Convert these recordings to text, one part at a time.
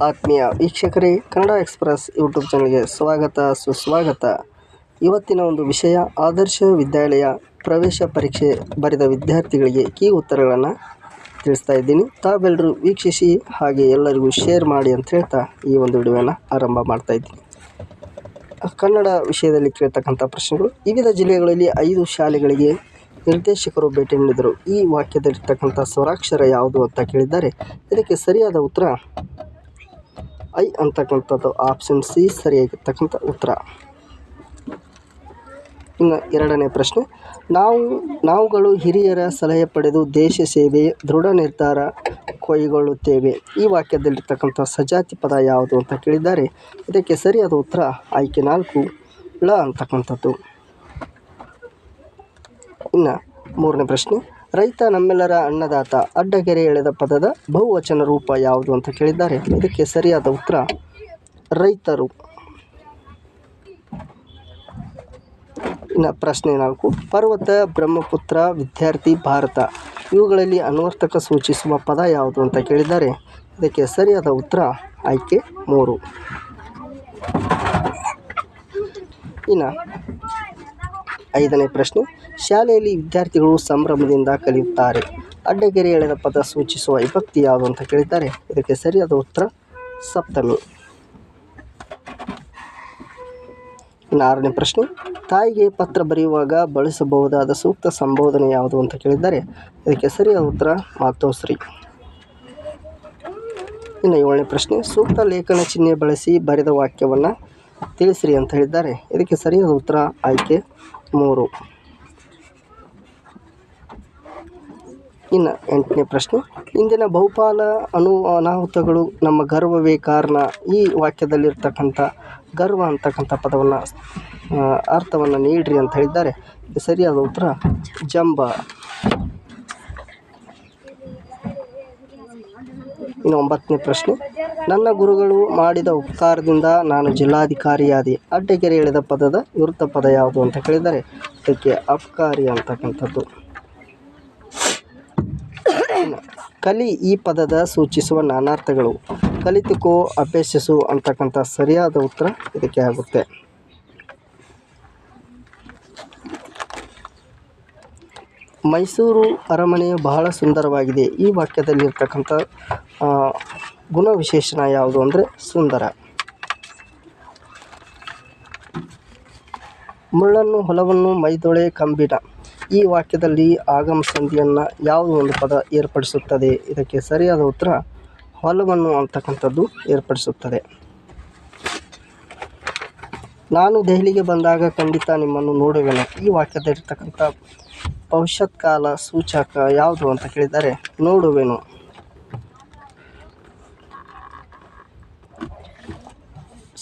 ಆತ್ಮೀಯ ವೀಕ್ಷಕರೇ, Kannada express YouTube ಚಾನಲ್ಗೆ ಸ್ವಾಗತ ಸುಸ್ವಾಗತ. ಇವತ್ತಿನ ಒಂದು ವಿಷಯ, ಆದರ್ಶ ವಿದ್ಯಾಲಯ ಪ್ರವೇಶ ಪರೀಕ್ಷೆ ಬರೆದ ವಿದ್ಯಾರ್ಥಿಗಳಿಗೆ ಕೀ ಉತ್ತರಗಳನ್ನು ತಿಳಿಸ್ತಾ ಇದ್ದೀನಿ. ತಾವೆಲ್ಲರೂ ವೀಕ್ಷಿಸಿ, ಹಾಗೆ ಎಲ್ಲರಿಗೂ ಶೇರ್ ಮಾಡಿ ಅಂತ ಹೇಳ್ತಾ ಈ ಒಂದು ವಿಡಿಯೋನ ಆರಂಭ ಮಾಡ್ತಾ ಇದ್ದೀನಿ. ಕನ್ನಡ ವಿಷಯದಲ್ಲಿ ಕೇಳ್ತಕ್ಕಂಥ ಪ್ರಶ್ನೆಗಳು: ವಿವಿಧ ಜಿಲ್ಲೆಗಳಲ್ಲಿ 5 ಶಾಲೆಗಳಿಗೆ ನಿರ್ದೇಶಕರು ಭೇಟಿ ನೀಡಿದರು. ಈ ವಾಕ್ಯದಲ್ಲಿರ್ತಕ್ಕಂಥ ಸ್ವರಾಕ್ಷರ ಯಾವುದು ಅಂತ ಕೇಳಿದ್ದಾರೆ. ಇದಕ್ಕೆ ಸರಿಯಾದ ಉತ್ತರ ಐ ಅಂತಕ್ಕಂಥದ್ದು, ಆಪ್ಷನ್ ಸಿ ಸರಿಯಾಗಿರ್ತಕ್ಕಂಥ ಉತ್ತರ. ಇನ್ನು ಎರಡನೇ ಪ್ರಶ್ನೆ: ನಾವುಗಳು ಹಿರಿಯರ ಸಲಹೆ ಪಡೆದು ದೇಶ ಸೇವೆ ದೃಢ ನಿರ್ಧಾರ ಕೈಗೊಳ್ಳುತ್ತೇವೆ. ಈ ವಾಕ್ಯದಲ್ಲಿರ್ತಕ್ಕಂಥ ಸಜಾತಿ ಪದ ಯಾವುದು ಅಂತ ಕೇಳಿದ್ದಾರೆ. ಇದಕ್ಕೆ ಸರಿಯಾದ ಉತ್ತರ ಆಯ್ಕೆ 4 ಳ ಅಂತಕ್ಕಂಥದ್ದು. ಇನ್ನು ಮೂರನೇ ಪ್ರಶ್ನೆ: ರೈತ ನಮ್ಮೆಲ್ಲರ ಅನ್ನದಾತ ಅಡ್ಡಗೆರೆ ಎಳೆದ ಪದದ ಬಹುವಚನ ರೂಪ ಯಾವುದು ಅಂತ ಕೇಳಿದ್ದಾರೆ. ಇದಕ್ಕೆ ಸರಿಯಾದ ಉತ್ತರ ರೈತರು. ಇನ್ನು ಪ್ರಶ್ನೆ 4: ಪರ್ವತ, ಬ್ರಹ್ಮಪುತ್ರ, ವಿದ್ಯಾರ್ಥಿ, ಭಾರತ ಇವುಗಳಲ್ಲಿ ಅನ್ವರ್ಥಕ ಸೂಚಿಸುವ ಪದ ಯಾವುದು ಅಂತ ಕೇಳಿದ್ದಾರೆ. ಇದಕ್ಕೆ ಸರಿಯಾದ ಉತ್ತರ ಆಯ್ಕೆ 3. ಇನ್ನು 5ನೇ ಪ್ರಶ್ನೆ: ಶಾಲೆಯಲ್ಲಿ ವಿದ್ಯಾರ್ಥಿಗಳು ಸಂಭ್ರಮದಿಂದ ಕಲಿಯುತ್ತಾರೆ. ಅಡ್ಡಗೆರೆ ಎಳೆದ ಪದ ಸೂಚಿಸುವ ವಿಭಕ್ತಿ ಯಾವುದು ಅಂತ ಕೇಳಿದ್ದಾರೆ. ಇದಕ್ಕೆ ಸರಿಯಾದ ಉತ್ತರ ಸಪ್ತಮಿ. ಇನ್ನು 6ನೇ ಪ್ರಶ್ನೆ: ತಾಯಿಗೆ ಪತ್ರ ಬರೆಯುವಾಗ ಬಳಸಬಹುದಾದ ಸೂಕ್ತ ಸಂಬೋಧನೆ ಯಾವುದು ಅಂತ ಕೇಳಿದ್ದಾರೆ. ಇದಕ್ಕೆ ಸರಿಯಾದ ಉತ್ತರ ಮಾತೋಶ್ರೀ. ಇನ್ನು 7ನೇ ಪ್ರಶ್ನೆ: ಸೂಕ್ತ ಲೇಖನ ಚಿಹ್ನೆ ಬಳಸಿ ಬರೆದ ವಾಕ್ಯವನ್ನು ತಿಳಿಸ್ರಿ ಅಂತ ಹೇಳಿದ್ದಾರೆ. ಇದಕ್ಕೆ ಸರಿಯಾದ ಉತ್ತರ ಆಯ್ಕೆ 3. ಇನ್ನು 8ನೇ ಪ್ರಶ್ನೆ: ಇಂದಿನ ಬಹುಪಾಲ ಅನಾಹುತಗಳು ನಮ್ಮ ಗರ್ವವೇ ಕಾರಣ. ಈ ವಾಕ್ಯದಲ್ಲಿರ್ತಕ್ಕಂಥ ಗರ್ವ ಅಂತಕ್ಕಂಥ ಪದವನ್ನು ಅರ್ಥವನ್ನು ನೀಡ್ರಿ ಅಂತ ಹೇಳಿದ್ದಾರೆ. ಸರಿಯಾದ ಉತ್ತರ ಜಂಬ. ಇನ್ನು 9ನೇ ಪ್ರಶ್ನೆ: ನನ್ನ ಗುರುಗಳು ಮಾಡಿದ ಉಪಕಾರದಿಂದ ನಾನು ಜಿಲ್ಲಾಧಿಕಾರಿಯಾದೆ. ಅಡ್ಡಗೆರೆ ಎಳೆದ ಪದದ ವಿರುದ್ಧ ಪದ ಯಾವುದು ಅಂತ ಕೇಳಿದರೆ ಇದಕ್ಕೆ ಅಪಕಾರಿ ಅಂತಕ್ಕಂಥದ್ದು. ಕಲಿ ಈ ಪದದ ಸೂಚಿಸುವ ನಾನಾರ್ಥಗಳು. ಕಲಿತುಕೋ, ಅಭ್ಯಸಿಸು ಅಂತಕ್ಕಂಥ ಸರಿಯಾದ ಉತ್ತರ ಇದಕ್ಕೆ ಆಗುತ್ತೆ. ಮೈಸೂರು ಅರಮನೆ ಬಹಳ ಸುಂದರವಾಗಿದೆ. ಈ ವಾಕ್ಯದಲ್ಲಿರ್ತಕ್ಕಂಥ ಗುಣವಿಶೇಷಣ ಯಾವುದು ಅಂದರೆ ಸುಂದರ. ಮುಳ್ಳನ್ನು ಹೊಲವನ್ನು ಮೈದೊಳೆ ಕಂಬಿನ. ಈ ವಾಕ್ಯದಲ್ಲಿ ಆಗಮ ಸಂಧಿಯನ್ನು ಯಾವುದೋ ಒಂದು ಪದ ಏರ್ಪಡಿಸುತ್ತದೆ. ಇದಕ್ಕೆ ಸರಿಯಾದ ಉತ್ತರ ಹೊಲವನ್ನು ಅಂತಕ್ಕಂಥದ್ದು ಏರ್ಪಡಿಸುತ್ತದೆ. ನಾನು ದೆಹಲಿಗೆ ಬಂದಾಗ ಖಂಡಿತ ನಿಮ್ಮನ್ನು ನೋಡುವೆನು. ಈ ವಾಕ್ಯದಲ್ಲಿರ್ತಕ್ಕಂಥ ಭವಿಷ್ಯತ್ ಕಾಲ ಸೂಚಕ ಯಾವುದು ಅಂತ ಕೇಳಿದರೆ ನೋಡುವೆನು.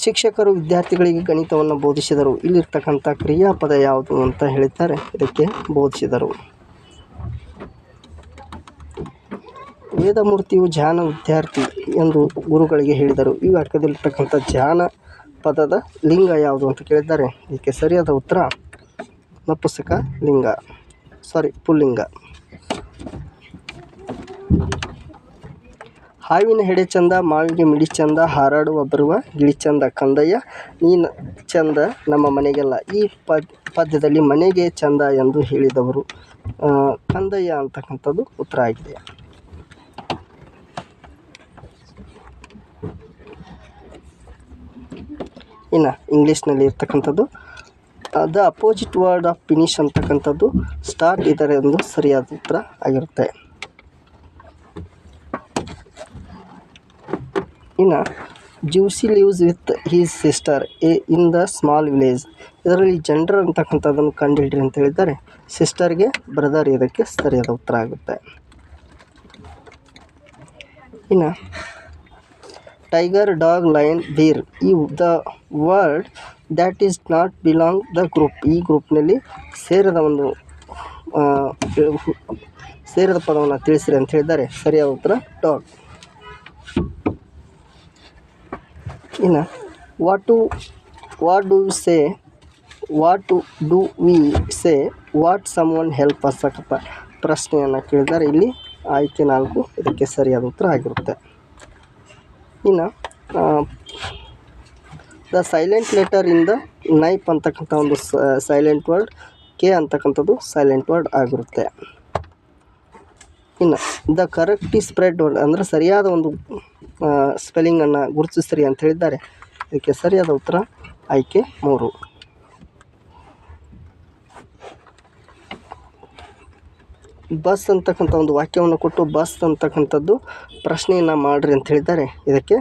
ಶಿಕ್ಷಕರು ವಿದ್ಯಾರ್ಥಿಗಳಿಗೆ ಗಣಿತವನ್ನು ಬೋಧಿಸಿದರು. ಇಲ್ಲಿರ್ತಕ್ಕಂಥ ಕ್ರಿಯಾಪದ ಯಾವುದು ಅಂತ ಹೇಳಿದ್ದಾರೆ. ಇದಕ್ಕೆ ಬೋಧಿಸಿದರು. ವೇದಮೂರ್ತಿಯು ಜಾನ ವಿದ್ಯಾರ್ಥಿ ಎಂದು ಗುರುಗಳಿಗೆ ಹೇಳಿದರು. ಈ ವಾಕ್ಯದಲ್ಲಿರ್ತಕ್ಕಂಥ ಜಾನ ಪದದ ಲಿಂಗ ಯಾವುದು ಅಂತ ಕೇಳಿದ್ದಾರೆ. ಇದಕ್ಕೆ ಸರಿಯಾದ ಉತ್ತರ ನಪುಂಸಕ ಲಿಂಗ, ಪುಲ್ಲಿಂಗ. ಹಾವಿನ ಹೆಡೆ ಚಂದ, ಮಾವಿಗೆ ಮಿಡಿ ಚಂದ, ಹಾರಾಡುವ ಬರುವ ಗಿಳಿ ಚಂದ, ಕಂದಯ್ಯ ನೀನು ಚಂದ ನಮ್ಮ ಮನೆಗೆಲ್ಲ. ಈ ಪದ್ಯದಲ್ಲಿ ಮನೆಗೆ ಚಂದ ಎಂದು ಹೇಳಿದವರು ಕಂದಯ್ಯ ಅಂತಕ್ಕಂಥದ್ದು ಉತ್ತರ ಆಗಿದೆ. ಇನ್ನು ಇಂಗ್ಲೀಷ್ನಲ್ಲಿ ಇರ್ತಕ್ಕಂಥದ್ದು the opposite word of finish ಅಂತಕ್ಕಂಥದ್ದು ಸ್ಟಾರ್ಟ್ ಇದರೆಂದು ಸರಿಯಾದ ಉತ್ತರ ಆಗಿರುತ್ತೆ. ಇನ್ನು juicy lives with his sister in the small village. ಇದರಲ್ಲಿ ಜೆಂಡರ್ ಅಂತಕ್ಕಂಥದ್ದನ್ನು ಕಂಡುಹಿಡ್ರಿ ಅಂತ ಹೇಳಿದ್ದಾರೆ. ಸಿಸ್ಟರ್ಗೆ ಬ್ರದರ್ ಇದಕ್ಕೆ ಸರಿಯಾದ ಉತ್ತರ ಆಗುತ್ತೆ. ಇನ್ನು tiger, dog, lion, beer. The word that is not belong the group. ಈ ಗ್ರೂಪ್ನಲ್ಲಿ ಸೇರದ ಪದವನ್ನು ತಿಳಿಸಿರಿ ಅಂತ ಹೇಳಿದ್ದಾರೆ. ಸರಿಯಾದ ಉತ್ತರ ಡಾಗ್. ಇನ್ನು what do we say what someone help us ಪ್ರಶ್ನೆಯನ್ನು ಕೇಳಿದ್ದಾರೆ. ಇಲ್ಲಿ ಆಯ್ಕೆ 4 ಇದಕ್ಕೆ ಸರಿಯಾದ ಉತ್ತರ ಆಗಿರುತ್ತೆ. ಇನ್ನು the silent letter in the knife ಅಂತಕ್ಕಂಥ ಒಂದು ಸೈಲೆಂಟ್ ವರ್ಡ್, ಕೆ ಅಂತಕ್ಕಂಥದ್ದು ಸೈಲೆಂಟ್ ವರ್ಡ್ ಆಗಿರುತ್ತೆ. ಇನ್ನು ದ ಕರೆಕ್ಟ್ ಸ್ಪ್ರೆಡ್ ವರ್ಡ್ ಅಂದರೆ ಸರಿಯಾದ ಒಂದು ಸ್ಪೆಲ್ಲಿಂಗನ್ನು ಗುರುತಿಸ್ರಿ ಅಂತ ಹೇಳಿದ್ದಾರೆ. ಇದಕ್ಕೆ ಸರಿಯಾದ ಉತ್ತರ ಆಯ್ಕೆ 3. ಬಸ್ ಅಂತಕ್ಕಂಥ ಒಂದು ವಾಕ್ಯವನ್ನು ಕೊಟ್ಟು ಬಸ್ ಅಂತಕ್ಕಂಥದ್ದು ಪ್ರಶ್ನೆಯನ್ನು ಮಾಡಿರಿ ಅಂತ ಹೇಳಿದ್ದಾರೆ. ಇದಕ್ಕೆ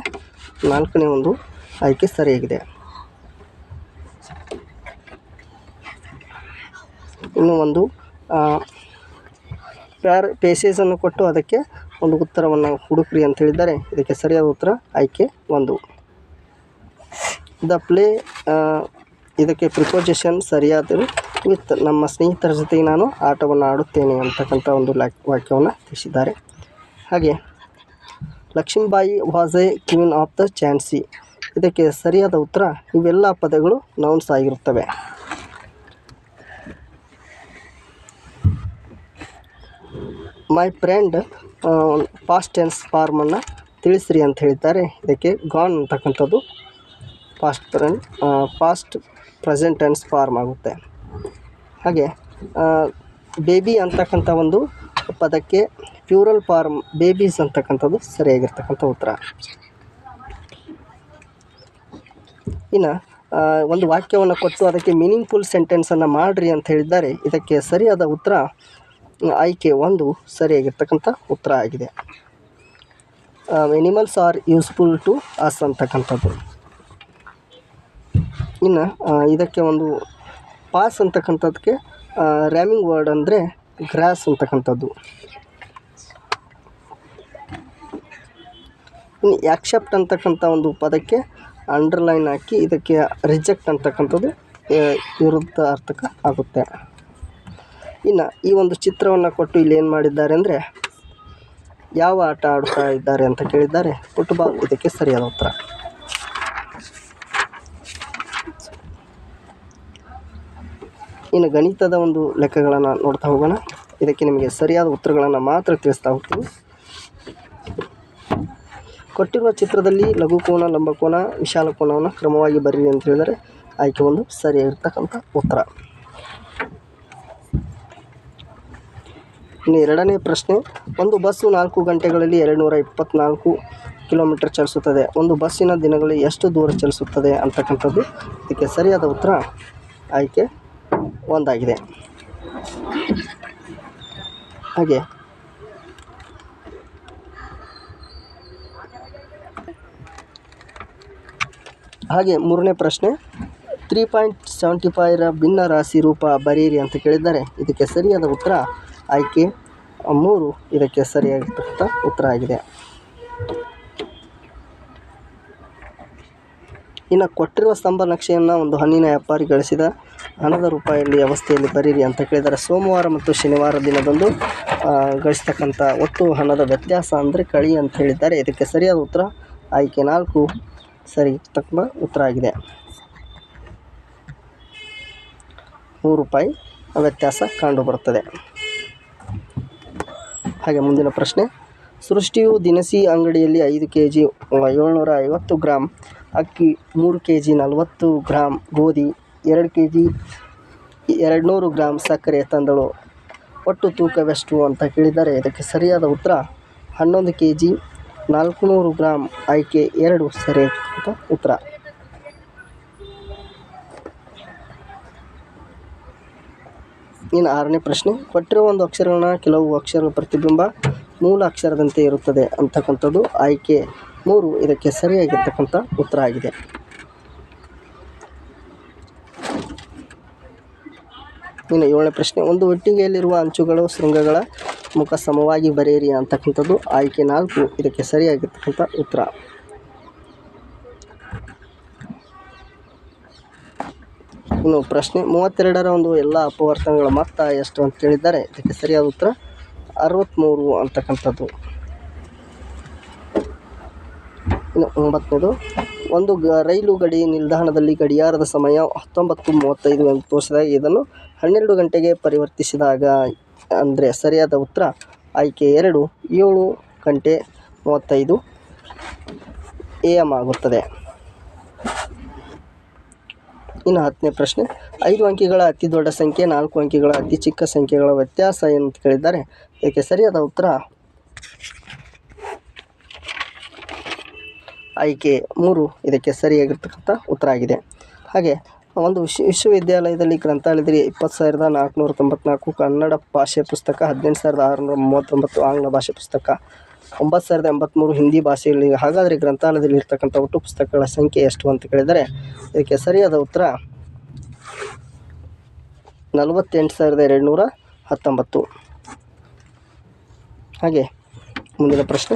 4ನೇ ಒಂದು ಆಯ್ಕೆ ಸರಿಯಾಗಿದೆ. ಇನ್ನು ಒಂದು ಪೇಸೇಜನ್ನು ಕೊಟ್ಟು ಅದಕ್ಕೆ ಒಂದು ಉತ್ತರವನ್ನು ಹುಡುಕ್ರಿ ಅಂತ ಹೇಳಿದ್ದಾರೆ. ಇದಕ್ಕೆ ಸರಿಯಾದ ಉತ್ತರ ಆಯ್ಕೆ 1. ದ ಪ್ಲೇ ಇದಕ್ಕೆ ಪ್ರಿಪೋಸಿಷನ್ ಸರಿಯಾದರು ವಿತ್ ನಮ್ಮ ಸ್ನೇಹಿತರ ಜೊತೆಗೆ ನಾನು ಆಟವನ್ನು ಆಡುತ್ತೇನೆ ಅಂತಕ್ಕಂಥ ಒಂದು ವಾಕ್ಯವನ್ನು ತಿಳಿಸಿದ್ದಾರೆ. ಹಾಗೆ Lakshmibai was A queen of the Jhansi, ಇದಕ್ಕೆ ಸರಿಯಾದ ಉತ್ತರ ಇವೆಲ್ಲ ಪದಗಳು ನೌನ್ಸ್ ಆಗಿರುತ್ತವೆ. ಮೈ ಫ್ರೆಂಡ್ ಪಾಸ್ಟ್ ಟೆನ್ಸ್ ಫಾರ್ಮನ್ನು ತಿಳಿಸ್ರಿ ಅಂತ ಹೇಳಿದ್ದಾರೆ. ಇದಕ್ಕೆ ಗಾನ್ ಅಂತಕ್ಕಂಥದ್ದು ಪಾಸ್ಟ್ ಪ್ರೆಸೆಂಟ್ ಟೆನ್ಸ್ ಫಾರ್ಮ್ ಆಗುತ್ತೆ. ಹಾಗೆ ಬೇಬಿ ಅಂತಕ್ಕಂಥ ಒಂದು ಪದಕ್ಕೆ ಪ್ಯೂರಲ್ ಫಾರ್ಮ್ ಬೇಬೀಸ್ ಅಂತಕ್ಕಂಥದ್ದು ಸರಿಯಾಗಿರ್ತಕ್ಕಂಥ ಉತ್ತರ. ಇನ್ನು ಒಂದು ವಾಕ್ಯವನ್ನು ಕೊಟ್ಟು ಅದಕ್ಕೆ ಮೀನಿಂಗ್ಫುಲ್ ಸೆಂಟೆನ್ಸನ್ನು ಮಾಡಿರಿ ಅಂತ ಹೇಳಿದ್ದಾರೆ. ಇದಕ್ಕೆ ಸರಿಯಾದ ಉತ್ತರ ಆಯ್ಕೆ 1 ಸರಿಯಾಗಿರ್ತಕ್ಕಂಥ ಉತ್ತರ ಆಗಿದೆ. Animals are useful to us ಅಂತಕ್ಕಂಥದ್ದು. ಇನ್ನು ಇದಕ್ಕೆ ಒಂದು ಪಾಸ್ ಅಂತಕ್ಕಂಥದ್ದಕ್ಕೆ ರ್ಯಾಮಿಂಗ್ ವರ್ಡ್ ಅಂದರೆ ಗ್ರಾಸ್ ಅಂತಕ್ಕಂಥದ್ದು. ಇನ್ನು ಆಕ್ಸೆಪ್ಟ್ ಅಂತಕ್ಕಂಥ ಒಂದು ಪದಕ್ಕೆ ಅಂಡರ್ಲೈನ್ ಹಾಕಿ ಇದಕ್ಕೆ ರಿಜೆಕ್ಟ್ ಅಂತಕ್ಕಂಥದ್ದು ವಿರುದ್ಧ ಅರ್ಥಕ ಆಗುತ್ತೆ. ಇನ್ನು ಈ ಒಂದು ಚಿತ್ರವನ್ನು ಕೊಟ್ಟು ಇಲ್ಲಿ ಏನು ಮಾಡಿದ್ದಾರೆ ಅಂದರೆ ಯಾವ ಆಟ ಆಡ್ತಾ ಇದ್ದಾರೆ ಅಂತ ಕೇಳಿದ್ದಾರೆ. ಫುಟ್ಬಾಲ್ ಇದಕ್ಕೆ ಸರಿಯಾದ ಉತ್ತರ. ಇನ್ನು ಗಣಿತದ ಒಂದು ಲೆಕ್ಕಗಳನ್ನು ನೋಡ್ತಾ ಹೋಗೋಣ. ಇದಕ್ಕೆ ನಿಮಗೆ ಸರಿಯಾದ ಉತ್ತರಗಳನ್ನು ಮಾತ್ರ ತಿಳಿಸ್ತಾ ಹೋಗ್ತೀನಿ. ಕೊಟ್ಟಿರುವ ಚಿತ್ರದಲ್ಲಿ ಲಘುಕೋನ, ಲಂಬಕೋನ, ವಿಶಾಲ ಕೋನವನ್ನು ಕ್ರಮವಾಗಿ ಬರೀರಿ ಅಂತ ಹೇಳಿದರೆ ಆಯ್ಕೆ 1 ಸರಿಯಾಗಿರ್ತಕ್ಕಂಥ ಉತ್ತರ. ಇನ್ನು 2ನೇ ಪ್ರಶ್ನೆ, ಒಂದು ಬಸ್ಸು 4 ಗಂಟೆಗಳಲ್ಲಿ 224 ಕಿಲೋಮೀಟರ್ ಚಲಿಸುತ್ತದೆ. ಒಂದು ಬಸ್ಸಿನ ದಿನಗಳಲ್ಲಿ ಎಷ್ಟು ದೂರ ಚಲಿಸುತ್ತದೆ ಅಂತಕ್ಕಂಥದ್ದು. ಇದಕ್ಕೆ ಸರಿಯಾದ ಉತ್ತರ ಆಯ್ಕೆ 1 ಆಗಿದೆ. ಹಾಗೆ 3ನೇ ಪ್ರಶ್ನೆ, 3.75 ಭಿನ್ನ ರಾಶಿ ರೂಪ ಬರೆಯಿರಿ ಅಂತ ಕೇಳಿದ್ದಾರೆ. ಇದಕ್ಕೆ ಸರಿಯಾದ ಉತ್ತರ ಆಯ್ಕೆ 3 ಇದಕ್ಕೆ ಸರಿಯಾಗಿರ್ತಕ್ಕಂಥ ಉತ್ತರ ಆಗಿದೆ. ಇನ್ನು ಕೊಟ್ಟಿರುವ ಸ್ತಂಭ ನಕ್ಷೆಯನ್ನು ಒಂದು ಹಣ್ಣಿನ ವ್ಯಾಪಾರಿ ಗಳಿಸಿದ ಹಣದ ರೂಪಾಯಲ್ಲಿ ಅವಸ್ಥೆಯಲ್ಲಿ ಬರೀರಿ ಅಂತ ಕೇಳಿದರೆ ಸೋಮವಾರ ಮತ್ತು ಶನಿವಾರ ದಿನದಂದು ಗಳಿಸ್ತಕ್ಕಂಥ ಒಟ್ಟು ಹಣದ ವ್ಯತ್ಯಾಸ ಅಂದರೆ ಕಳಿ ಅಂತ ಹೇಳಿದ್ದಾರೆ. ಇದಕ್ಕೆ ಸರಿಯಾದ ಉತ್ತರ ಆಯ್ಕೆ 4 ಸರಿಯಾಗಿರ್ತಕ್ಕಂಥ ಉತ್ತರ ಆಗಿದೆ. 100 ರೂಪಾಯಿ ವ್ಯತ್ಯಾಸ ಕಂಡುಬರುತ್ತದೆ. ಹಾಗೆ ಮುಂದಿನ ಪ್ರಶ್ನೆ, ಸೃಷ್ಟಿಯು ದಿನಸಿ ಅಂಗಡಿಯಲ್ಲಿ 5 kg 750 ಗ್ರಾಂ ಅಕ್ಕಿ, 3 kg 40 ಗ್ರಾಂ ಗೋಧಿ, 2 kg 200 ಗ್ರಾಂ ಸಕ್ಕರೆ ತಂದಳು. ಒಟ್ಟು ತೂಕವೆಷ್ಟು ಅಂತ ಕೇಳಿದ್ದಾರೆ. ಇದಕ್ಕೆ ಸರಿಯಾದ ಉತ್ತರ 11 kg 400 ಗ್ರಾಂ ಆಯ್ಕೆ 2 ಸರಿಯಾದ ಉತ್ತರ. ಇನ್ನು 6ನೇ ಪ್ರಶ್ನೆ, ಕೊಟ್ಟಿರುವ ಒಂದು ಅಕ್ಷರಗಳ ಕೆಲವು ಅಕ್ಷರಗಳ ಪ್ರತಿಬಿಂಬ ಮೂಲ ಅಕ್ಷರದಂತೆ ಇರುತ್ತದೆ ಅಂತಕ್ಕಂಥದ್ದು ಆಯ್ಕೆ 3 ಇದಕ್ಕೆ ಸರಿಯಾಗಿರ್ತಕ್ಕಂಥ ಉತ್ತರ ಆಗಿದೆ. ಇನ್ನು 7ನೇ ಪ್ರಶ್ನೆ, ಒಂದು ಒಟ್ಟಿಗೆಯಲ್ಲಿರುವ ಅಂಚುಗಳು ಶೃಂಗಗಳ ಮುಖ ಸಮವಾಗಿ ಬರೆಯಿರಿ ಅಂತಕ್ಕಂಥದ್ದು ಆಯ್ಕೆ 4 ಇದಕ್ಕೆ ಸರಿಯಾಗಿರ್ತಕ್ಕಂಥ ಉತ್ತರ. ಇನ್ನು ಪ್ರಶ್ನೆ 32ರ ಒಂದು ಎಲ್ಲ ಅಪವರ್ತನಗಳ ಮೊತ್ತ ಎಷ್ಟು ಅಂತ ಕೇಳಿದ್ದಾರೆ. ಇದಕ್ಕೆ ಸರಿಯಾದ ಉತ್ತರ 63 ಅಂತಕ್ಕಂಥದ್ದು. ಇನ್ನು 9ನೇದು, ಒಂದು ರೈಲು ಗಡಿ ನಿಲ್ದಾಣದಲ್ಲಿ ಗಡಿಯಾರದ ಸಮಯ 19:35 ಎಂದು ತೋರಿಸಿದಾಗ ಇದನ್ನು 12 ಗಂಟೆಗೆ ಪರಿವರ್ತಿಸಿದಾಗ ಅಂದರೆ ಸರಿಯಾದ ಉತ್ತರ ಆಯ್ಕೆ 2 7 ಗಂಟೆ 35 AM ಆಗುತ್ತದೆ. ಇನ್ನು 10ನೇ ಪ್ರಶ್ನೆ, 5 ಅಂಕಿಗಳ ಅತಿ ದೊಡ್ಡ ಸಂಖ್ಯೆ 4 ಅಂಕಿಗಳ ಅತಿ ಚಿಕ್ಕ ಸಂಖ್ಯೆಗಳ ವ್ಯತ್ಯಾಸ ಏನು ಅಂತ ಕೇಳಿದ್ದಾರೆ. ಇದಕ್ಕೆ ಸರಿಯಾದ ಉತ್ತರ ಆಯ್ಕೆ 3 ಇದಕ್ಕೆ ಸರಿಯಾಗಿರ್ತಕ್ಕಂಥ ಉತ್ತರ ಆಗಿದೆ. ಹಾಗೆ ಒಂದು ವಿಶ್ವವಿದ್ಯಾಲಯದಲ್ಲಿ ಗ್ರಂಥಾಲಯದಲ್ಲಿ 20,494 ಕನ್ನಡ ಭಾಷೆ ಪುಸ್ತಕ, 18,639 ಆಂಗ್ಲ ಭಾಷೆ ಪುಸ್ತಕ, 9,083 ಹಿಂದಿ ಭಾಷೆಯಲ್ಲಿ. ಹಾಗಾದರೆ ಗ್ರಂಥಾಲಯದಲ್ಲಿ ಇರ್ತಕ್ಕಂಥ ಒಟ್ಟು ಪುಸ್ತಕಗಳ ಸಂಖ್ಯೆ ಎಷ್ಟು ಅಂತ ಕೇಳಿದರೆ ಇದಕ್ಕೆ ಸರಿಯಾದ ಉತ್ತರ 48,219. ಹಾಗೆ ಮುಂದಿನ ಪ್ರಶ್ನೆ,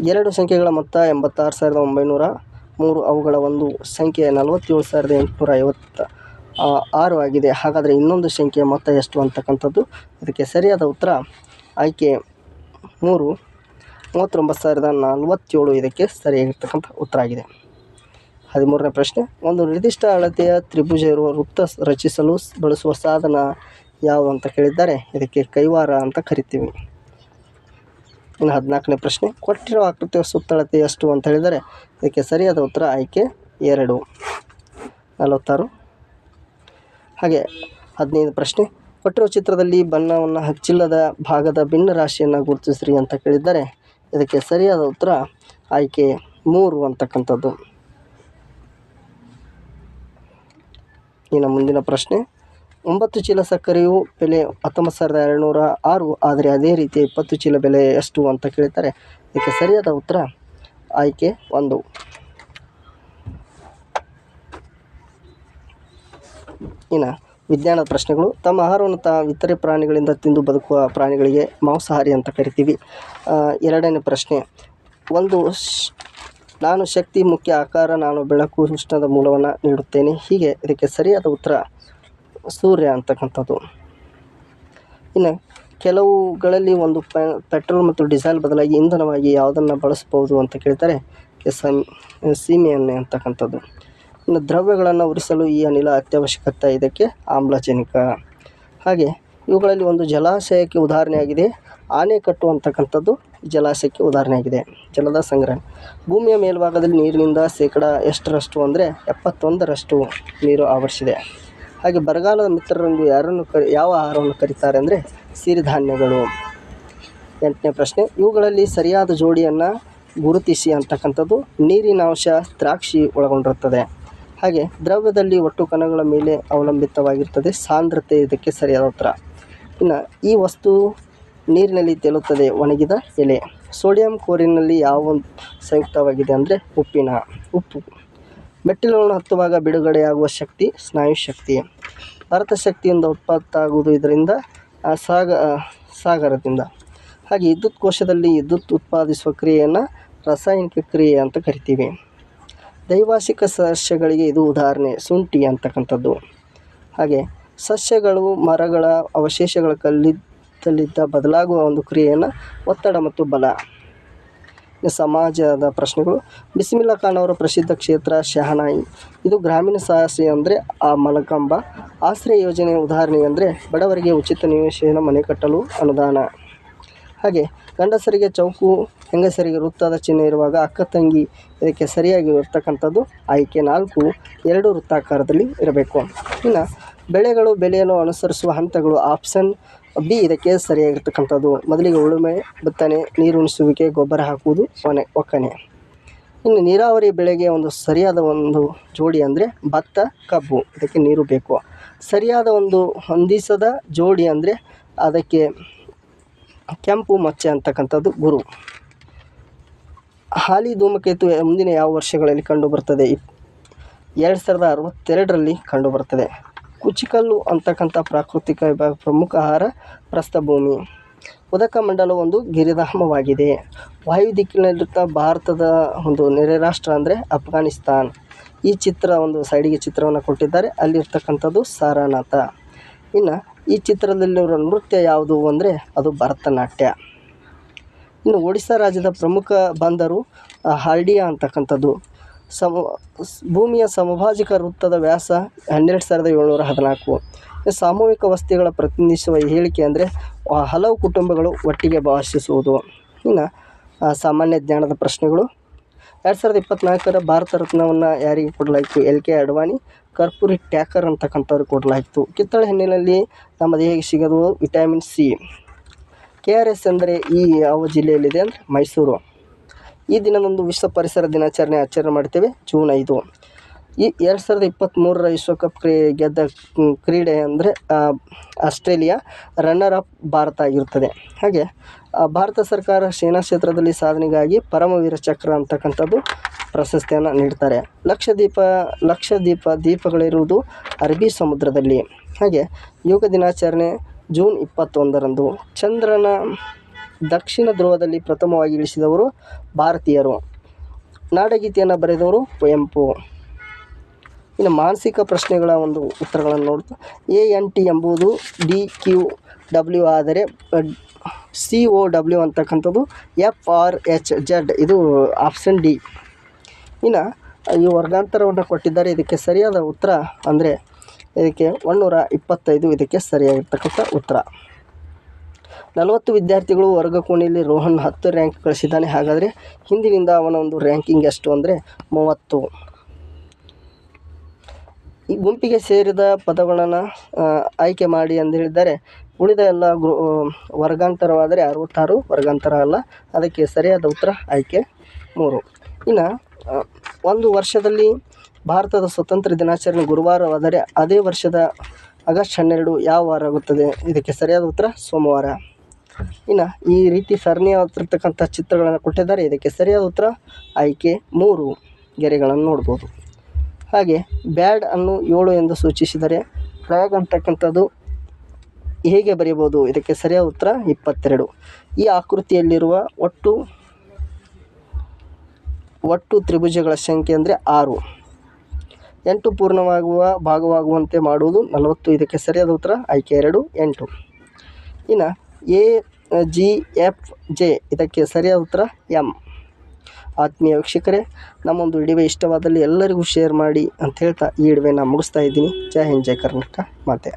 2 ಸಂಖ್ಯೆಗಳ ಮೊತ್ತ 86,903, ಅವುಗಳ ಒಂದು ಸಂಖ್ಯೆ 47,856 ಆಗಿದೆ. ಹಾಗಾದರೆ ಇನ್ನೊಂದು ಸಂಖ್ಯೆಯ ಮೊತ್ತ ಎಷ್ಟು ಅಂತಕ್ಕಂಥದ್ದು. ಇದಕ್ಕೆ ಸರಿಯಾದ ಉತ್ತರ ಆಯ್ಕೆ 3 39,047 ಇದಕ್ಕೆ ಸರಿಯಾಗಿರ್ತಕ್ಕಂಥ ಉತ್ತರ ಆಗಿದೆ. 13ನೇ ಪ್ರಶ್ನೆ, ಒಂದು ನಿರ್ದಿಷ್ಟ ಅಳತೆಯ ತ್ರಿಭುಜ ಇರುವ ವೃತ್ತ ರಚಿಸಲು ಬಳಸುವ ಸಾಧನ ಯಾವುದು ಅಂತ ಕೇಳಿದ್ದಾರೆ. ಇದಕ್ಕೆ ಕೈವಾರ ಅಂತ ಕರಿತೀವಿ. ಇನ್ನು 14ನೇ ಪ್ರಶ್ನೆ, ಕೊಟ್ಟಿರುವ ಆಕೃತಿಯ ಸುತ್ತಳತೆ ಎಷ್ಟು ಅಂತ ಹೇಳಿದರೆ ಇದಕ್ಕೆ ಸರಿಯಾದ ಉತ್ತರ ಆಯ್ಕೆ 2 46. ಹಾಗೆ 15ನೇ ಪ್ರಶ್ನೆ, ಕೊಟ್ಟಿರುವ ಚಿತ್ರದಲ್ಲಿ ಬಣ್ಣವನ್ನು ಹಚ್ಚಿಲ್ಲದ ಭಾಗದ ಭಿನ್ನ ರಾಶಿಯನ್ನು ಗುರುತಿಸ್ರಿ ಅಂತ ಕೇಳಿದ್ದಾರೆ. ಇದಕ್ಕೆ ಸರಿಯಾದ ಉತ್ತರ ಆಯ್ಕೆ 3 ಅಂತಕ್ಕಂಥದ್ದು. ಇನ್ನು ಮುಂದಿನ ಪ್ರಶ್ನೆ, 9 ಚೀಲ ಸಕ್ಕರೆಯು ಬೆಲೆ 19,206, ಆದರೆ ಅದೇ ರೀತಿಯ 20 ಚೀಲ ಬೆಲೆ ಎಷ್ಟು ಅಂತ ಕೇಳ್ತಾರೆ. ಇದಕ್ಕೆ ಸರಿಯಾದ ಉತ್ತರ ಆಯ್ಕೆ 1. ಇನ್ನು ವಿಜ್ಞಾನದ ಪ್ರಶ್ನೆಗಳು, ತಮ್ಮ ಆಹಾರವನ್ನು ಇತರೆ ಪ್ರಾಣಿಗಳಿಂದ ತಿಂದು ಬದುಕುವ ಪ್ರಾಣಿಗಳಿಗೆ ಮಾಂಸಾಹಾರಿ ಅಂತ ಕರಿತೀವಿ. 2ನೇ ಪ್ರಶ್ನೆ, ನಾನು ಶಕ್ತಿ, ಮುಖ್ಯ ಆಕಾರ, ನಾನು ಬೆಳಕು, ಉಷ್ಣದ ಮೂಲವನ್ನು ನೀಡುತ್ತೇನೆ. ಹೀಗೆ ಇದಕ್ಕೆ ಸರಿಯಾದ ಉತ್ತರ ಸೂರ್ಯ ಅಂತಕ್ಕಂಥದ್ದು. ಇನ್ನು ಕೆಲವುಗಳಲ್ಲಿ ಒಂದು ಪೆಟ್ರೋಲ್ ಮತ್ತು ಡೀಸೆಲ್ ಬದಲಾಗಿ ಇಂಧನವಾಗಿ ಯಾವುದನ್ನು ಬಳಸಬಹುದು ಅಂತ ಕೇಳ್ತಾರೆ. ಸೀಮೆ ಎಣ್ಣೆ ಅಂತಕ್ಕಂಥದ್ದು. ಇನ್ನು ದ್ರವ್ಯಗಳನ್ನು ಉರಿಸಲು ಈ ಅನಿಲ ಅತ್ಯವಶ್ಯಕತೆ, ಇದಕ್ಕೆ ಆಮ್ಲಜನಕ. ಹಾಗೆ ಇವುಗಳಲ್ಲಿ ಒಂದು ಜಲಾಶಯಕ್ಕೆ ಉದಾಹರಣೆಯಾಗಿದೆ. ಆಣೆಕಟ್ಟು ಅಂತಕ್ಕಂಥದ್ದು ಜಲಾಶಯಕ್ಕೆ ಉದಾಹರಣೆಯಾಗಿದೆ. ಜಲದ ಸಂಗ್ರಹಣೆ. ಭೂಮಿಯ ಮೇಲ್ಭಾಗದಲ್ಲಿ ನೀರಿನಿಂದ ಶೇಕಡ ಎಷ್ಟರಷ್ಟು ಅಂದರೆ 71ರಷ್ಟು ನೀರು ಆವರಿಸಿದೆ. ಹಾಗೆ ಬರಗಾಲದ ಮಿತ್ರರೆಂದು ಯಾವ ಆಹಾರವನ್ನು ಕರೀತಾರೆ ಅಂದರೆ ಸಿರಿಧಾನ್ಯಗಳು. 8ನೇ ಪ್ರಶ್ನೆ, ಇವುಗಳಲ್ಲಿ ಸರಿಯಾದ ಜೋಡಿಯನ್ನು ಗುರುತಿಸಿ ಅಂತಕ್ಕಂಥದ್ದು. ನೀರಿನಾಂಶ ದ್ರಾಕ್ಷಿ ಒಳಗೊಂಡಿರುತ್ತದೆ. ಹಾಗೆ ದ್ರವ್ಯದಲ್ಲಿ ಒಟ್ಟು ಕಣಗಳ ಮೇಲೆ ಅವಲಂಬಿತವಾಗಿರ್ತದೆ ಸಾಂದ್ರತೆ, ಇದಕ್ಕೆ ಸರಿಯಾದ ಉತ್ತರ. ಇನ್ನು ಈ ವಸ್ತು ನೀರಿನಲ್ಲಿ ತೇಲುತ್ತದೆ, ಒಣಗಿದ ಎಲೆ. ಸೋಡಿಯಂ ಕ್ಲೋರಿನ್ನಲ್ಲಿ ಯಾವ ಸಂಯುಕ್ತವಾಗಿದೆ ಅಂದರೆ ಉಪ್ಪು. ಮೆಟ್ಟಿಲುಗಳನ್ನು ಹತ್ತುವಾಗ ಬಿಡುಗಡೆಯಾಗುವ ಶಕ್ತಿ ಸ್ನಾಯು ಶಕ್ತಿ. ಭಾರತ ಶಕ್ತಿಯಿಂದ ಉತ್ಪತ್ತಾಗುವುದು ಇದರಿಂದ ಸಾಗರದಿಂದ. ಹಾಗೆ ವಿದ್ಯುತ್ ಕೋಶದಲ್ಲಿ ವಿದ್ಯುತ್ ಉತ್ಪಾದಿಸುವ ಕ್ರಿಯೆಯನ್ನು ರಾಸಾಯನಿಕ ಕ್ರಿಯೆ ಅಂತ ಕರಿತೀವಿ. ದೈವಾಸಿಕ ಸಸ್ಯಗಳಿಗೆ ಇದು ಉದಾಹರಣೆ ಶುಂಠಿ ಅಂತಕ್ಕಂಥದ್ದು. ಹಾಗೆ ಸಸ್ಯಗಳು ಮರಗಳ ಅವಶೇಷಗಳ ಕಲ್ಲಿದ್ದಲಿದ್ದ ಬದಲಾಗುವ ಒಂದು ಕ್ರಿಯೆಯನ್ನು ಒತ್ತಡ ಮತ್ತು ಬಲ. ಸಮಾಜದ ಪ್ರಶ್ನೆಗಳು, ಬಿಸ್ಮಿಲ್ಲಾ ಖಾನ್ ಅವರ ಪ್ರಸಿದ್ಧ ಕ್ಷೇತ್ರ ಶಹನಾಯಿ. ಇದು ಗ್ರಾಮೀಣ ಸಾಹಸಿ ಅಂದರೆ ಮಲಕಂಬ. ಆಶ್ರಯ ಯೋಜನೆಯ ಉದಾಹರಣೆ ಅಂದರೆ ಬಡವರಿಗೆ ಉಚಿತ ನಿವೇಶನ ಮನೆ ಕಟ್ಟಲು ಅನುದಾನ. ಹಾಗೆ ಗಂಡಸರಿಗೆ ಚೌಕು, ಹೆಂಗಸರಿಗೆ ವೃತ್ತದ ಚಿಹ್ನೆ ಇರುವಾಗ ಅಕ್ಕ ತಂಗಿ. ಇದಕ್ಕೆ ಸರಿಯಾಗಿ ಇರ್ತಕ್ಕಂಥದ್ದು ಆಯ್ಕೆ 4, 2 ವೃತ್ತಾಕಾರದಲ್ಲಿ ಇರಬೇಕು. ಇನ್ನು ಬೆಳೆಗಳು ಬೆಳೆಯನ್ನು ಅನುಸರಿಸುವ ಹಂತಗಳು ಆಪ್ಷನ್ ಬಿ ಇದಕ್ಕೆ ಸರಿಯಾಗಿರ್ತಕ್ಕಂಥದ್ದು. ಮೊದಲಿಗೆ ಉಳುಮೆ, ಬಿತ್ತನೆ, ನೀರುಣಿಸುವಿಕೆ, ಗೊಬ್ಬರ ಹಾಕುವುದು, ಒಕ್ಕಣೆ. ಇನ್ನು ನೀರಾವರಿ ಬೆಳೆಗೆ ಒಂದು ಸರಿಯಾದ ಒಂದು ಜೋಡಿ ಅಂದರೆ ಭತ್ತ, ಕಬ್ಬು. ಇದಕ್ಕೆ ನೀರು ಬೇಕು. ಸರಿಯಾದ ಒಂದು ಹೊಂದಿಸದ ಜೋಡಿ ಅಂದರೆ ಅದಕ್ಕೆ ಕೆಂಪು ಮಚ್ಚೆ ಅಂತಕ್ಕಂಥದ್ದು ಗುರು. ಹಾಲಿ ಧೂಮಕೇತು ಮುಂದಿನ ಯಾವ ವರ್ಷಗಳಲ್ಲಿ ಕಂಡುಬರ್ತದೆ? 2062ರಲ್ಲಿ ಕಂಡುಬರ್ತದೆ. ಕುಚಿಕಲ್ಲು ಅಂತಕ್ಕಂಥ ಪ್ರಾಕೃತಿಕ ವಿಭಾಗ ಪ್ರಮುಖ ಆಹಾರ ಪ್ರಸ್ಥಭೂಮಿ. ಉದಕ ಮಂಡಲ ಒಂದು ಗಿರಿಧಾಮವಾಗಿದೆ. ವಾಯು ದಿಕ್ಕಿನಲ್ಲಿರುತ್ತ ಭಾರತದ ಒಂದು ನೆರೆ ರಾಷ್ಟ್ರ ಅಂದರೆ ಅಫ್ಘಾನಿಸ್ತಾನ್. ಈ ಚಿತ್ರ ಒಂದು ಸೈಡಿಗೆ ಚಿತ್ರವನ್ನು ಕೊಟ್ಟಿದ್ದಾರೆ, ಅಲ್ಲಿರ್ತಕ್ಕಂಥದ್ದು ಸಾರನಾಥ. ಇನ್ನು ಈ ಚಿತ್ರದಲ್ಲಿರೋ ನೃತ್ಯ ಯಾವುದು ಅಂದರೆ ಅದು ಭರತನಾಟ್ಯ. ಇನ್ನು ಒಡಿಸ್ಸಾ ರಾಜ್ಯದ ಪ್ರಮುಖ ಬಂದರು ಹಾಲ್ಡಿಯಾ ಅಂತಕ್ಕಂಥದ್ದು. ಭೂಮಿಯ ಸಮಭಾಜಕ ವೃತ್ತದ ವ್ಯಾಸ 12,714. ಸಾಮೂಹಿಕ ವಸ್ತಿಗಳ ಪ್ರತಿನಿಧಿಸುವ ಹೇಳಿಕೆ ಅಂದರೆ ಹಲವು ಕುಟುಂಬಗಳು ಒಟ್ಟಿಗೆ ವಾಸಿಸುವುದು. ಇನ್ನು ಸಾಮಾನ್ಯ ಜ್ಞಾನದ ಪ್ರಶ್ನೆಗಳು, 2024 ಭಾರತ ರತ್ನವನ್ನು ಯಾರಿಗೆ ಕೊಡಲಾಯಿತು? LK ಅಡ್ವಾಣಿ, ಕರ್ಪೂರಿ ಟ್ಯಾಕರ್ ಅಂತಕ್ಕಂಥವ್ರಿಗೆ ಕೊಡಲಾಯಿತು. ಕಿತ್ತಳೆ ಹಣ್ಣಿನಲ್ಲಿ ನಮ್ಮ ದೇಹಕ್ಕೆ ಸಿಗೋದು ವಿಟಮಿನ್ C. KRS ಅಂದರೆ ಯಾವ ಜಿಲ್ಲೆಯಲ್ಲಿದೆ ಅಂದರೆ ಮೈಸೂರು. ಈ ದಿನದಂದು ವಿಶ್ವ ಪರಿಸರ ದಿನಾಚರಣೆ ಆಚರಣೆ ಮಾಡ್ತೇವೆ ಜೂನ್ 5. ಈ 2023 ವಿಶ್ವಕಪ್ ಗೆದ್ದ ಕ್ರೀಡೆ ಅಂದರೆ ಆಸ್ಟ್ರೇಲಿಯಾ, ರನ್ನರ್ ಅಪ್ ಭಾರತ ಆಗಿರುತ್ತದೆ. ಹಾಗೆ ಭಾರತ ಸರ್ಕಾರ ಸೇನಾ ಕ್ಷೇತ್ರದಲ್ಲಿ ಸಾಧನೆಗಾಗಿ ಪರಮವೀರ ಚಕ್ರ ಅಂತಕ್ಕಂಥದ್ದು ಪ್ರಶಸ್ತಿಯನ್ನು ನೀಡ್ತಾರೆ. ದೀಪಗಳಿರುವುದು ಅರಬ್ಬಿ ಸಮುದ್ರದಲ್ಲಿ. ಹಾಗೆ ಯೋಗ ದಿನಾಚರಣೆ ಜೂನ್ 21ರಂದು. ಚಂದ್ರನ ದಕ್ಷಿಣ ಧ್ರುವದಲ್ಲಿ ಪ್ರಥಮವಾಗಿ ಇಳಿಸಿದವರು ಭಾರತೀಯರು. ನಾಡಗೀತೆಯನ್ನು ಬರೆದವರು ಕುವೆಂಪು. ಇನ್ನು ಮಾನಸಿಕ ಪ್ರಶ್ನೆಗಳ ಒಂದು ಉತ್ತರಗಳನ್ನು ನೋಡ್ತಾ, ANT ಎಂಬುದು DQW ಆದರೆ COW ಅಂತಕ್ಕಂಥದ್ದು FRHZ. ಇದು ಆಪ್ಷನ್ ಡಿ. ಇನ್ನು ಈ ವರ್ಗಾಂತರವನ್ನು ಕೊಟ್ಟಿದ್ದಾರೆ. ಇದಕ್ಕೆ ಸರಿಯಾದ ಉತ್ತರ ಅಂದರೆ ಇದಕ್ಕೆ 125 ಇದಕ್ಕೆ ಸರಿಯಾಗಿರ್ತಕ್ಕಂಥ ಉತ್ತರ. 40 ವಿದ್ಯಾರ್ಥಿಗಳು ವರ್ಗ ಕೋಣೆಯಲ್ಲಿ ರೋಹನ್ 10 ರ್ಯಾಂಕ್ ಗಳಿಸಿದ್ದಾನೆ. ಹಾಗಾದರೆ ಹಿಂದಿನಿಂದ ಅವನ ಒಂದು ರ್ಯಾಂಕಿಂಗ್ ಎಷ್ಟು ಅಂದರೆ 30. ಈ ಗುಂಪಿಗೆ ಸೇರಿದ ಪದಗಳನ್ನು ಆಯ್ಕೆ ಮಾಡಿ ಎಂದು ಹೇಳಿದ್ದಾರೆ. ಉಳಿದ ಎಲ್ಲ ವರ್ಗಾಂತರವಾದರೆ 66 ವರ್ಗಾಂತರ ಅಲ್ಲ. ಅದಕ್ಕೆ ಸರಿಯಾದ ಉತ್ತರ ಆಯ್ಕೆ 3. ಇನ್ನು ಒಂದು ವರ್ಷದಲ್ಲಿ ಭಾರತದ ಸ್ವತಂತ್ರ ದಿನಾಚರಣೆ ಗುರುವಾರವಾದರೆ ಅದೇ ವರ್ಷದ ಆಗಸ್ಟ್ 12 ಯಾವ ವಾರ ಆಗುತ್ತದೆ? ಇದಕ್ಕೆ ಸರಿಯಾದ ಉತ್ತರ ಸೋಮವಾರ. ಇನ್ನು ಈ ರೀತಿ ಸರಣಿಯಾಗಿರ್ತಕ್ಕಂಥ ಚಿತ್ರಗಳನ್ನು ಕೊಟ್ಟಿದ್ದಾರೆ. ಇದಕ್ಕೆ ಸರಿಯಾದ ಉತ್ತರ ಆಯ್ಕೆ 3 ಗೆರೆಗಳನ್ನು ನೋಡ್ಬೋದು. ಹಾಗೆ ಬ್ಯಾಡ್ ಅನ್ನು 7 ಎಂದು ಸೂಚಿಸಿದರೆ ಫ್ಲ್ಯಾಗ್ ಅಂತಕ್ಕಂಥದ್ದು ಹೇಗೆ ಬರೆಯಬಹುದು? ಇದಕ್ಕೆ ಸರಿಯಾದ ಉತ್ತರ 22. ಈ ಆಕೃತಿಯಲ್ಲಿರುವ ಒಟ್ಟು ತ್ರಿಭುಜಗಳ ಸಂಖ್ಯೆ ಅಂದರೆ 6. 8 ಪೂರ್ಣವಾಗುವ ಭಾಗವಾಗುವಂತೆ ಮಾಡುವುದು 40. ಇದಕ್ಕೆ ಸರಿಯಾದ ಉತ್ತರ ಆಯ್ಕೆ 2 8. ಇನ್ನು AGFJ ಇದಕ್ಕೆ ಸರಿಯಾದ ಉತ್ತರ M. ಆತ್ಮೀಯ ವೀಕ್ಷಕರೇ, ನಮ್ಮೊಂದು ವಿಡಿಯೋ ಇಷ್ಟವಾದಲ್ಲಿ ಎಲ್ಲರಿಗೂ ಶೇರ್ ಮಾಡಿ ಅಂತ ಹೇಳ್ತಾ ಈ ವಿಡಿಯೋನ ಮುಗಿಸ್ತಾ ಇದ್ದೀನಿ. ಜೈ ಹಿಂದ್, ಜೈ ಕರ್ನಾಟಕ ಮಾತೆ.